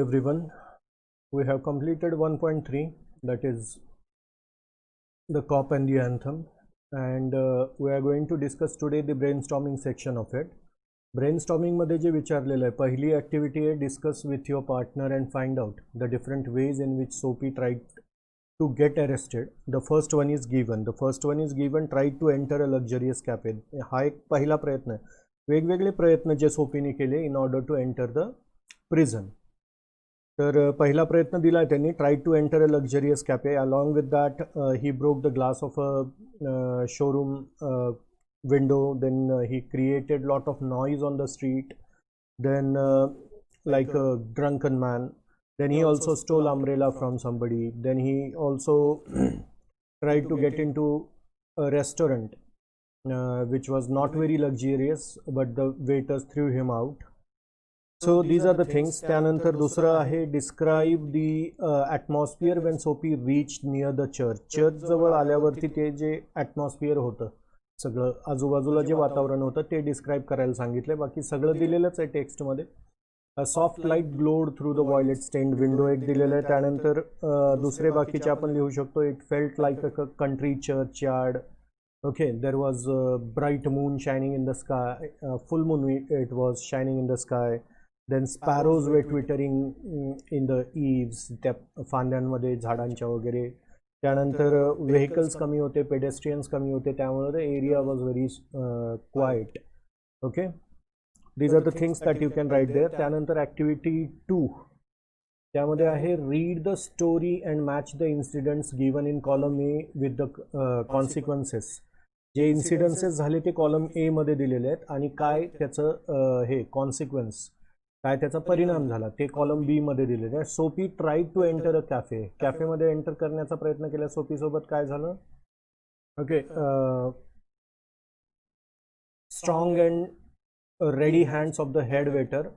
everyone. We have completed 1.3, that is the COP and the anthem, and we are going to discuss today the brainstorming section of it. Brainstorming मध्ये जे विचारलेलं आहे, पहिली activity आहे discuss with your partner and find out the different ways in which Sophie tried to get arrested. The first one is given. The first one is given, tried to enter a luxurious cafe. हा एक पहिला प्रयत्न आहे. वेगवेगळे प्रयत्न जे सोफीने केले in order to enter the prison. तर पहिला प्रयत्न दिला त्यांनी, tried to enter a luxurious cafe. Along with that, he broke the glass of a showroom window. Then he created lot of noise on the street. Then like a drunken man. Then he also stole umbrella from somebody. Then he also tried to get into a restaurant which was not very luxurious, but the waiters threw him out. So these are the things. त्यानंतर दुसरं आहे, describe the atmosphere when Sophie reached near the church. Church जवळ आल्यावरती ते जे atmosphere होतं, सगळं आजूबाजूला जे वातावरण होतं ते डिस्क्राईब करायला सांगितले. बाकी सगळं दिलेलंच आहे टेक्स्टमध्ये. Soft light glowed through the violet stained window एक दिलेलं आहे. त्यानंतर दुसरे बाकीचे आपण लिहू शकतो. It felt like a country church yard. Okay, there was bright moon shining in the sky. Full moon it was shining in the sky. Then sparrows were twittering in the eaves, त्या फांद्यांमध्ये झाडांच्या वगैरे. त्यानंतर vehicles कमी होते, पेडेस्ट्रियन्स कमी होते, त्यामुळे the area was very quite. Okay, these are the things that you can write there. त्यानंतर ॲक्टिव्हिटी 2 त्यामध्ये आहे, read the story and match the incidents given in column A with the consequences. जे इन्सिडेंसेस झाले ते कॉलम ए मध्ये दिलेले आहेत आणि काय त्याचं हे कॉन्सिक्वेन्स, काय त्याचा परिणाम झाला ते कॉलम बी मध्ये दिलेले आहे. Sophie tried to enter a cafe. कॅफेमध्ये एंटर करण्याचा प्रयत्न केला सोफी सोबत, काय झालं? Okay, strong and ready hands of the head waiter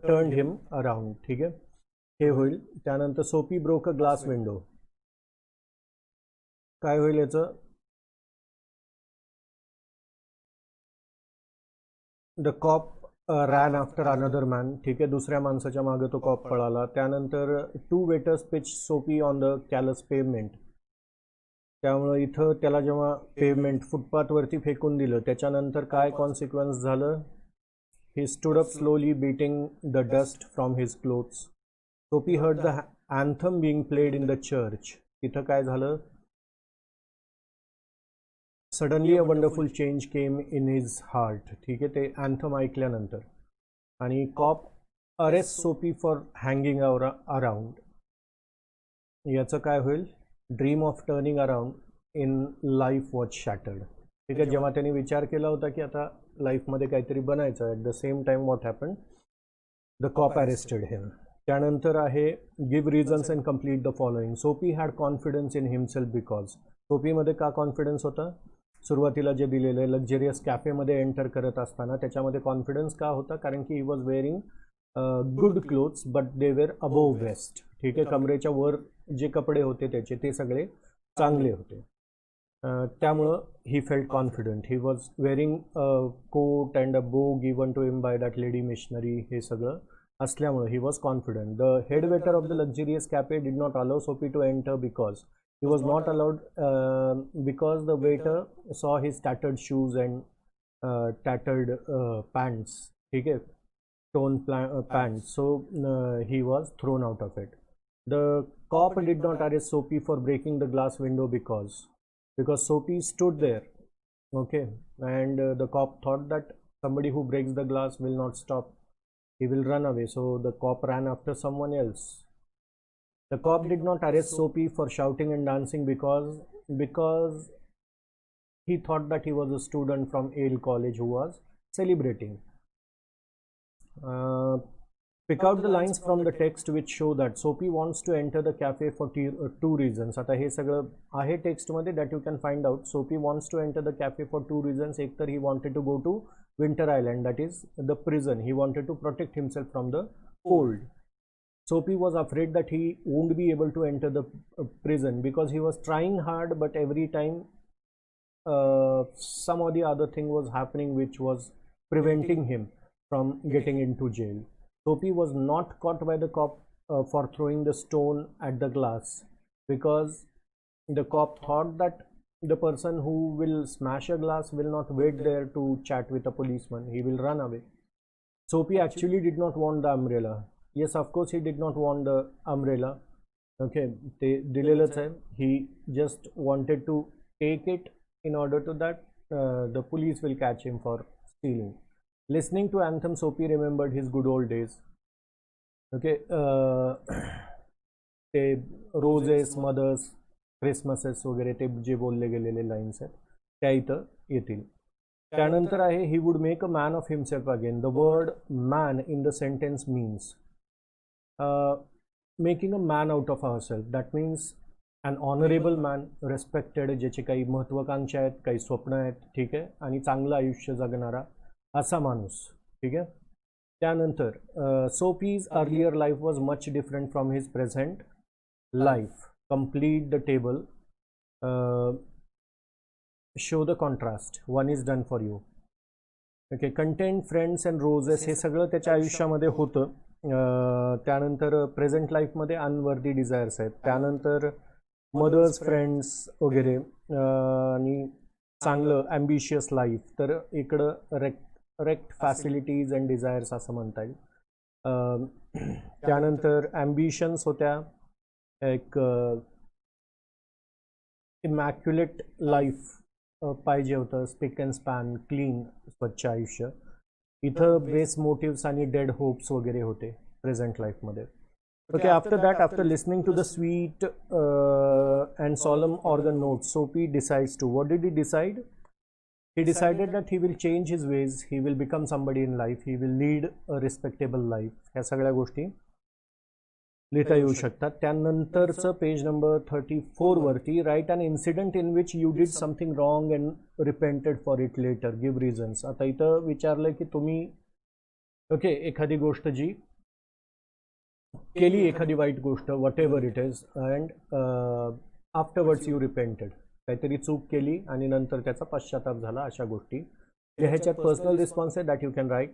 turned him around. ठीक आहे, हे होईल. त्यानंतर Sophie broke a glass window, काय होईल याचं? The cop ran after another man. ठीक आहे, दुसऱ्या माणसाच्या मागे तो कॉप पळाला. त्यानंतर two waiters pitch Sophie on the callous pavement. त्यामुळं इथं त्याला जेव्हा पेवमेंट फुटपाथवरती फेकून दिलं त्याच्यानंतर काय कॉन्सिक्वेन्स झालं? He stood up slowly, beating the dust from his clothes. Sophie heard the anthem being played in the church. इथं काय झालं? Suddenly a wonderful change came in his heart. ठीक आहे, ते anthem ऐकल्यानंतर. आणि cop arrests Sophie for hanging around. याचं काय होईल? Dream of turning around in life was shattered. ठीक आहे, जेव्हा त्यांनी विचार केला होता की आता लाईफमध्ये काहीतरी बनायचं, at the same time what happen, the cop arrested him. त्यानंतर आहे, give reasons and complete the following. Soapy had confidence in himself because. सोफीमध्ये का कॉन्फिडन्स होता? सुरुवातीला जे दिलेलं आहे, लक्झरियस कॅफेमध्ये एंटर करत असताना त्याच्यामध्ये कॉन्फिडन्स का होता? कारण की he was wearing good clothes but they were above waist. ठीक आहे, कमरेच्या वर जे कपडे होते त्याचे ते सगळे चांगले होते. त्यामुळं he felt confident. He was wearing coat and a bow given to him by that lady missionary. हे सगळं असल्यामुळं he was confident. The head waiter of the luxurious cafe did not allow Soapy to enter because he was not allowed because the waiter saw his tattered shoes and tattered pants. ठीक आहे, torn pants. So he was thrown out of it. The cop did not arrest Sophie for breaking the glass window because Sophie stood there, okay, and the cop thought that somebody who breaks the glass will not stop, he will run away, so the cop ran after someone else. The cop did not arrest Sophie for shouting and dancing because he thought that he was a student from Yale College who was celebrating. Pick out the lines from the text which show that Sophie wants to enter the cafe for two reasons. आता हे सगळं आहे टेक्स्टमध्ये, that you can find out. Sophie wants to enter the cafe for two reasons. एक तर he wanted to go to Winter Island, that is the prison. He wanted to protect himself from the cold. Sophie was afraid that he won't be able to enter the prison because he was trying hard, but every time some or the other thing was happening which was preventing him from getting into jail. Sophie was not caught by the cop for throwing the stone at the glass, because the cop thought that the person who will smash a glass will not wait there to chat with a policeman, he will run away. Soapy actually did not want the umbrella. Yes, of course he did not want the umbrella. Okay, ते दिलेलंच आहे. He just wanted to take it in order to that the police will catch him for stealing. Listening to anthem, Soapy remembered his good old days. Okay, ते roses, mother's, क्रिसमसेस वगैरे ते जे बोलले गेलेले lines आहेत त्या इथं येतील. त्यानंतर आहे he would make a man of himself again. The word man in the sentence means making a man out of our self. That means an honourable man, respected, ज्याचे काही महत्त्वाकांक्षा आहेत, काही स्वप्न आहेत, ठीक आहे, आणि चांगलं आयुष्य जगणारा असा माणूस, ठीक आहे. त्यानंतर Soapy's earlier life was much different from his present life. Complete the table, show the contrast, one is done for you. Okay, content, friends and roses हे सगळं त्याच्या आयुष्यामध्ये होतं. त्यानंतर प्रेझेंट लाईफमध्ये अनवर्दी डिझायर्स आहेत. त्यानंतर मदर्स, फ्रेंड्स वगैरे आणि चांगलं ॲम्बिशियस लाईफ. तर इकडं रेक्ट फॅसिलिटीज अँड डिझायर्स असं म्हणता येईल. त्यानंतर ॲम्बिशन्स होत्या, एक इमॅक्युलेट लाईफ पाहिजे होतं, स्पिक अँड स्पॅन, क्लीन, स्वच्छ आयुष्य. इथं बेस मोटिव्स आणि डेड होप्स वगैरे होते प्रेझेंट लाईफमध्ये. Okay, after that, after listening to the sweet and solemn organ notes, Soapy decides to, what did he decide? He decided that he will change his ways, he will become somebody in life, he will lead a respectable life. ह्या सगळ्या गोष्टी लिहिता येऊ शकतात. त्यानंतरचं page number 34 वरती, write an incident in which you did something wrong and repented for it later, give reasons. आता इथं विचारलं की तुम्ही ओके एखादी गोष्ट जी केली, एखादी वाईट गोष्ट, what ever it is, and afterwards you repented, काहीतरी चूक केली आणि नंतर त्याचा पश्चाताप झाला, अशा गोष्टी. ह्याच्यात पर्सनल रिस्पॉन्स आहे, दॅट यू कॅन राईट.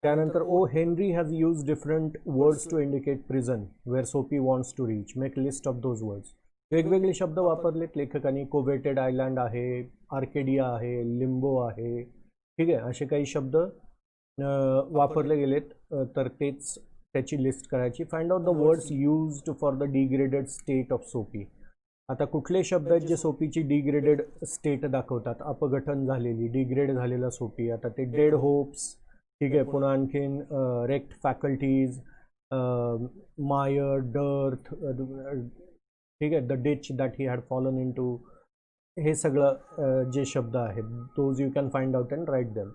त्यानंतर O Henry has use different words to indicate prison where Soapy wants to reach, make list of those words. वेगवेगळे शब्द वापरलेत लेखकांनी. कोवेटेड आयलँड आहे, आर्केडिया आहे, लिंबो आहे, ठीक आहे, असे काही शब्द वापरले गेलेत. तर तेच त्याची लिस्ट करायची. Find out the words used for the degraded state of सोपी. आता कुठले शब्द आहेत जे सोपीची डिग्रेडेड स्टेट दाखवतात, अपघटन झालेली, डिग्रेड झालेला सोपी. आता ते डेड होप्स, ठीक आहे, पुन्हा आणखीन रेक्ट फॅकल्टीज, मायर, डर्थ, ठीक आहे, the ditch that he had fallen into, हे सगळं जे शब्द आहेत, those you can find out and write them.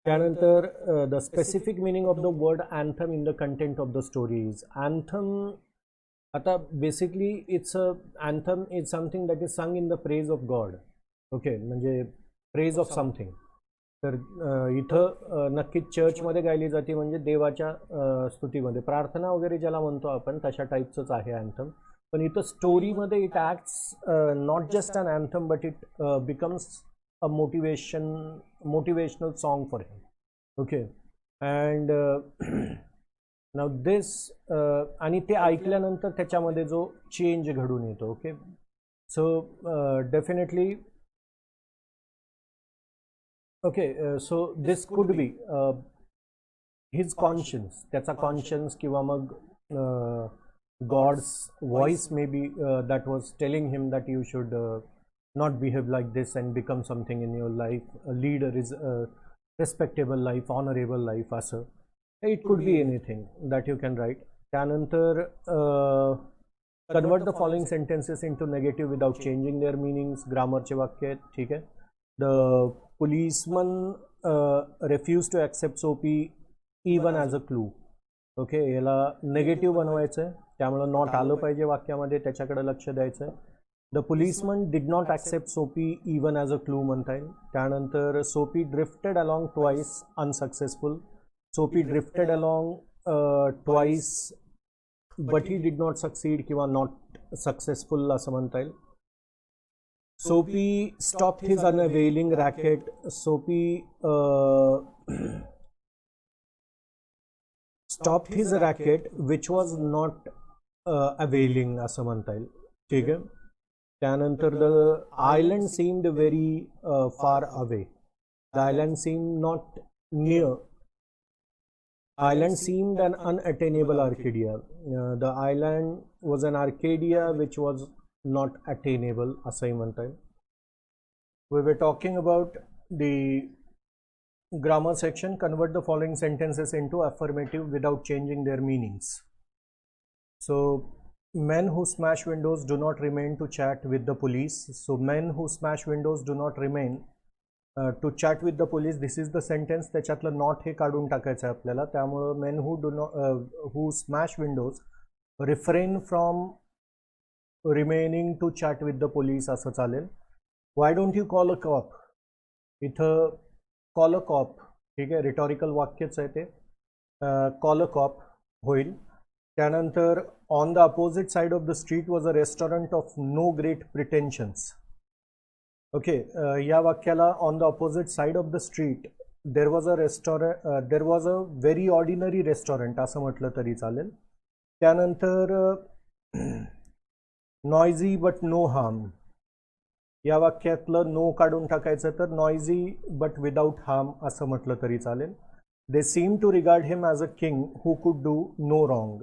त्यानंतर the specific meaning of the word anthem in the content of the stories. Anthem, आता basically it's anthem is something that is sung in the praise of God. Okay, म्हणजे praise of something. तर इथं नक्कीच चर्चमध्ये गायली जाते, म्हणजे देवाच्या स्तुतीमध्ये, प्रार्थना वगैरे ज्याला म्हणतो आपण तशा टाईपचंच आहे अँथम. पण इथं स्टोरीमध्ये it acts not just an anthem but it becomes a motivational song for him. Okay, and now this आणि ते ऐकल्यानंतर त्याच्यामध्ये जो चेंज घडून येतो. Okay, so definitely okay, so this could be his conscience, त्याचा कॉन्शियन्स, किंवा मग god's voice may be that was telling him that you should not behave like this and become something in your life, a leader is a respectable life, honorable life, asa. It could be anything that you can write. Tyanantar convert the following sentences into negative without changing their meanings. Grammar चे वाक्य आहेत, ठीक आहे. The policeman refused to accept Soapy even as a clue. Okay, याला negative बनवायचं आहे, त्यामुळं not आलं पाहिजे वाक्यामध्ये, त्याच्याकडे लक्ष द्यायचं आहे. The policeman did not accept Soapy even as a clue म्हणता येईल. त्यानंतर Soapy drifted along twice, unsuccessful. Soapy drifted along twice but he did not succeed किंवा not successful असं म्हणता येईल. Soapy stopped his unavailing racket. Soapy stopped his racket which was not availing असं म्हणता येईल. ठीक आहे. त्यानंतर the island seemed very far away. The island seemed not near. Island seemed an unattainable Arcadia. The island was an Arcadia which was not attainable असंही म्हणता येईल. We were talking about the grammar section. Convert the following sentences into affirmative without changing their meanings. So men who smash windows do not remain to chat with the police. So men who smash windows do not remain to chat with the police. This is the sentence. त्याच्यातलं not हे काढून टाकायचं आहे आपल्याला. त्यामुळे men who do not who smash windows refrain from remaining to chat with the police असं चालेल. Why don't you call a cop? इथं call a cop, ठीक आहे, रिटॉरिकल वाक्यच आहे ते. call a cop होईल. त्यानंतर on the opposite side of the street was a restaurant of no great pretensions. Okay, या वाक्याला on the opposite side of the street there was a restaurant, there was a very ordinary restaurant असं म्हटलं तरी चालेल. त्यानंतर noisy but no harm, या वाक्यातलं no काढून टाकायचं तर noisy but without harm असं म्हटलं तरी चालेल. They seem to regard him as a king who could do no wrong.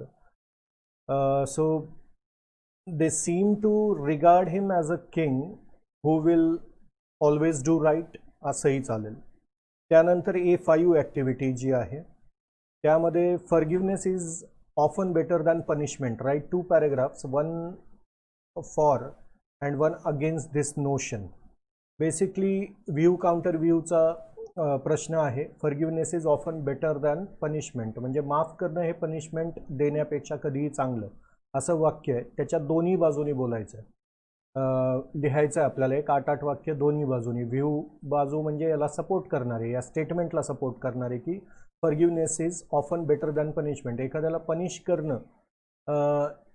So they seem to regard him as a king who will always do right असंही चालेल. त्यानंतर A5 activity जी आहे त्यामध्ये forgiveness is often better than punishment. Write 2 paragraphs, one for and one against this notion. Basically view counter view चा प्रश्न आहे. Forgiveness is often better than punishment, म्हणजे माफ करणं हे पनिशमेंट देण्यापेक्षा कधीही चांगलं असं वाक्य आहे. त्याच्या दोन्ही बाजूनी बोलायचं आहे. लिहायचं आहे आपल्याला एक 8-8 वाक्य दोन्ही बाजूनी. व्ह्यू बाजू म्हणजे याला सपोर्ट करणारे, या स्टेटमेंटला सपोर्ट करणारे की forgiveness is often better than punishment. एखाद्याला पनिश करणं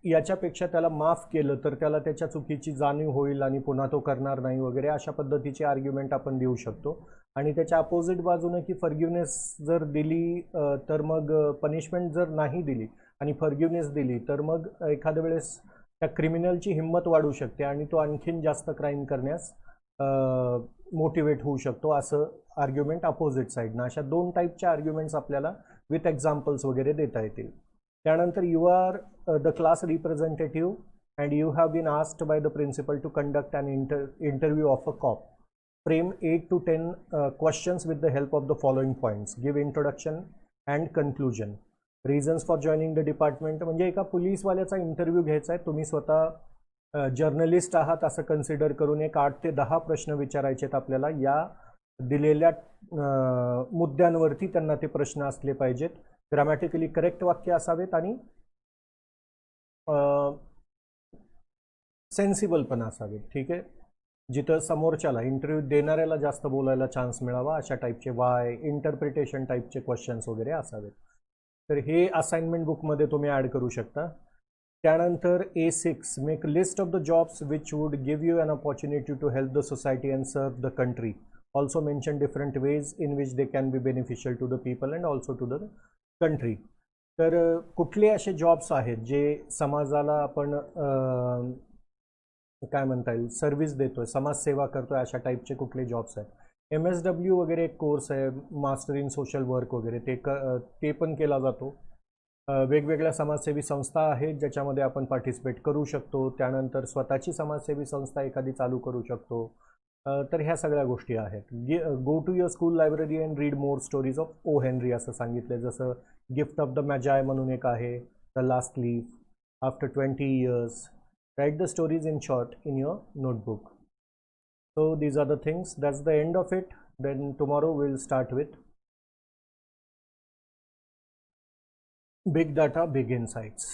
याच्यापेक्षा त्याला माफ केलं तर त्याला त्याच्या चुकीची जाणीव होईल आणि पुन्हा तो करणार नाही वगैरे अशा पद्धतीचे आर्ग्युमेंट आपण देऊ शकतो. आणि त्याच्या अपोजिट बाजूने की फॉरगिवनेस जर दिली तर मग पनिशमेंट जर नाही दिली आणि फॉरगिवनेस दिली तर मग एखाद्या वेळेस त्या क्रिमिनलची हिंमत वाढू शकते आणि तो आणखीन जास्त क्राईम करण्यास मोटिवेट होऊ शकतो असं आर्ग्युमेंट अपोजिट साईडनं. अशा 2 टाईपच्या आर्ग्युमेंट्स आपल्याला विथ एक्झाम्पल्स वगैरे देता येतील. त्यानंतर you are the class representative and you have been asked by the principal to conduct an interview of a cop. From 8 to 10 questions with the help of the following points. Give introduction and conclusion. Reasons for joining the department. म्हणजे एका पोलीसवाल्याचा interview घ्यायचा आहे. तुम्ही स्वतः journalist आहात असं consider करून एक 8 ते 10 प्रश्न विचारायचे आहेत आपल्याला. या दिलेल्या मुद्द्यांवरती त्यांना ते प्रश्न असले पाहिजेत. ग्रामॅटिकली करेक्ट वाक्य असावेत आणि सेन्सिबल पण असावेत. ठीक आहे, जिथं समोरच्याला इंटरव्ह्यू देणाऱ्याला जास्त बोलायला चान्स मिळावा अशा टाईपचे वाय इंटरप्रिटेशन टाईपचे क्वेश्चन्स वगैरे असावेत. तर हे असाइनमेंट बुकमध्ये तुम्ही ॲड करू शकता. त्यानंतर A6 make list of the jobs which would give you an opportunity to help the society and serve the country. Also mention different ways in which they can be beneficial to the people and also to the country. तर कुठले असे jobs आहेत जे समाजाला आपण काय म्हणता येईल सर्व्हिस देतोय, समाजसेवा करतोय, अशा टाईपचे कुठले जॉब्स आहेत. MSW वगैरे एक कोर्स आहे, मास्टर इन सोशल वर्क वगैरे, ते पण केला जातो. वेगवेगळ्या समाजसेवी संस्था आहेत ज्याच्यामध्ये आपण पार्टिसिपेट करू शकतो. त्यानंतर स्वतःची समाजसेवी संस्था एखादी चालू करू शकतो. तर ह्या सगळ्या गोष्टी आहेत. Go to your school library and read more stories of O Henry असं सांगितलं. जसं गिफ्ट ऑफ द मॅजाय म्हणून एक आहे, the last leaf, after 20 years. Write the stories in short in your notebook. So these are the things. That's the end of it. Then tomorrow we'll start with big data, big insights.